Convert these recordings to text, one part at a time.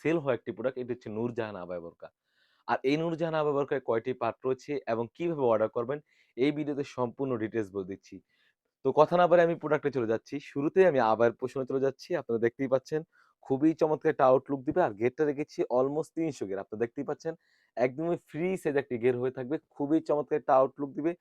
Sell হয় একটি product, এটি হচ্ছে নূরজাহান আবায়া বোরকা। আর এই নূরজাহান আবায়া বোরকায় কয়টি পার্ট রয়েছে এবং কিভাবে অর্ডার করবেন, এই ভিডিওতে সম্পূর্ণ ডিটেইলস বলে দিচ্ছি। তো কথা না বাড়িয়ে আমি প্রোডাক্টে চলে যাচ্ছি। শুরুতেই আমি আবায়ার পোরশনে চলে যাচ্ছি। আপনারা দেখতেই পাচ্ছেন খুবই চমৎকার একটা আউটলুক দিবে। আর গেরটা রেখেছি অলমোস্ট ৩০০ গের। আপনারা দেখতেই পাচ্ছেন একদমই ফ্রি সাইজ একটি গের হয়ে থাকবে। খুবই চমৎকার একটা আউটলুক দিবে।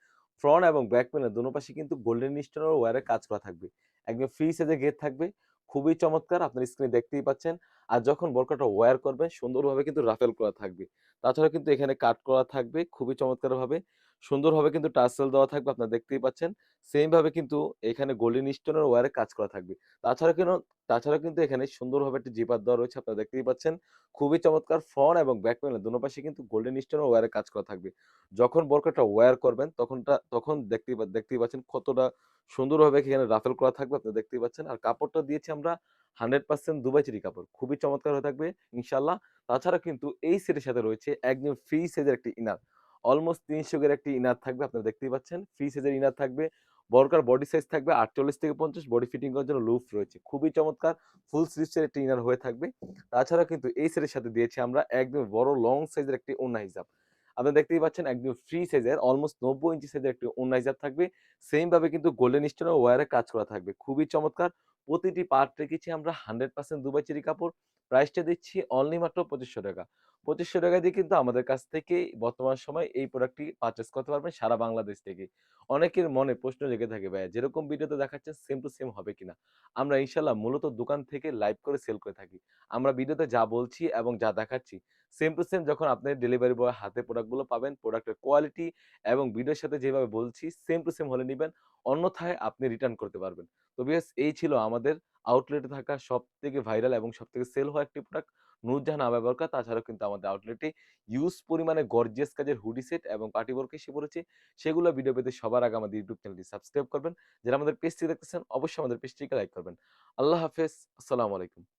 ফ্রন্ট এবং ব্যাক প্যানেল দোনো পাশে কিন্তু গোল্ডেন স্টোনের ওয়্যারের কাজ করা থাকবে। একদম ফ্রি সাইজের গের থাকবে। খুবই চমৎকার, আপনারা স্ক্রিনে দেখতেই পাচ্ছেন। আর যখন বোরকাটা ওয়্যার করবেন সুন্দরভাবে কিন্তু রাফেল করা থাকবে। তাছাড়া কিন্তু এখানে কাট করা থাকবে খুবই চমৎকারভাবে। সুন্দরভাবে কিন্তু টার্সেল দেওয়া থাকবে, আপনারা দেখতেই পাচ্ছেন। সেম ভাবে কিন্তু এখানে গোল্ডেন স্টোনের ওয়্যারে কাজ করা থাকবে। তাছাড়া কেন তাছাড়া কিন্তু এখানে সুন্দরভাবে একটা জিপার দেওয়া রয়েছে, আপনারা দেখতেই পাচ্ছেন। খুবই চমৎকার, ফ্রন্ট এবং ব্যাক প্যানেল দোনো পাশে কিন্তু গোল্ডেন স্টোনের ওয়্যারে কাজ করা থাকবে। যখন বোরকাটা ওয়্যার করবেন তখন দেখতেই পাচ্ছেন কতটা সুন্দরভাবে এখানে রাফেল করা থাকবে, আপনারা দেখতেই পাচ্ছেন। আর কাপড়টা দিয়েছি আমরা 100% দুবাই চেরি কাপড়। খুবই চমৎকার হয়ে থাকবে ইনশাআল্লাহ। তাছাড়া কিন্তু এই সেটের সাথে রয়েছে একদম ফ্রি সাইজের একটি ইনার। অলমোস্ট ৩০০ গের একটি ইনার থাকবে, আপনারা দেখতেই পাচ্ছেন। ফ্রি সাইজের ইনার থাকবে। বোরকার বডি সাইজ থাকবে ৪৮ থেকে ৫০, বডি ফিটিং করার জন্য লুফ রয়েছে। খুবই চমৎকার ফুল স্লিভস এর একটি ইনার হয়ে থাকবে। তাছাড়া কিন্তু এই সেটের সাথে দিয়েছি আমরা একদম বড় লং সাইজের একটি ওড়না হিজাব। আপনারা দেখতেই পাচ্ছেন একদম ফ্রি সাইজের অলমোস্ট ৯০ ইঞ্চি সাইজের একটি ওড়না হিজাব থাকবে। সেম ভাবে কিন্তু গোল্ডেন স্টোনের ওয়্যারে কাজ করা থাকবে। খুবই চমৎকার। প্রতিটি পার্ট রেখেছি আমরা 100% দুবাই চেরি কাপড়। প্রাইসটা দিচ্ছি অনলি মাত্র ৳২৫০০। ৳২৫০০ দিয়ে কিন্তু আমাদের কাছ থেকে বর্তমান সময়ে এই প্রোডাক্টটি পারচেজ করতে পারবেন সারা বাংলাদেশ থেকে। অনেকের মনে প্রশ্ন জেগে থাকে, ভাইয়া যেরকম ভিডিওতে দেখাচ্ছেন সেম টু সেম হবে কিনা? আমরা ইনশাআল্লাহ মূলত দোকান থেকে লাইভ করে সেল করে থাকি। আমরা ভিডিওতে যা বলছি এবং যা দেখাচ্ছি সেম টু সেম যখন আপনার ডেলিভারি বয় হাতে প্রোডাক্টগুলো পাবেন, প্রোডাক্টের কোয়ালিটি এবং ভিডিওর সাথে যেভাবে বলছি সেম টু সেম হলে নিবেন। অন্যথায় আপনি রিটার্ন করতে পারবেন। তো ভিউয়ার্স, এই ছিল আমাদের আউটলেটে থাকা সবথেকে ভাইরাল এবং সবথেকে সেল হওয়া একটি প্রোডাক্ট নূরজাহান আবায়া বোরকা। তাছাড়াও কিন্তু আমাদের আউটলেটে হিউজ পরিমাণে গর্জিয়াস কাজের হুডি সেট এবং পার্টি বোরকা এসে পড়েছে। সেগুলো ভিডিও পেতে সবার আগে আমাদের ইউটিউব চ্যানেলটি সাবস্ক্রাইব করবেন। যারা আমাদের পেজটি দেখতেছেন অবশ্যই আমাদের পেজটিকে লাইক করবেন। আল্লাহ হাফেজ। আসসালামু আলাইকুম।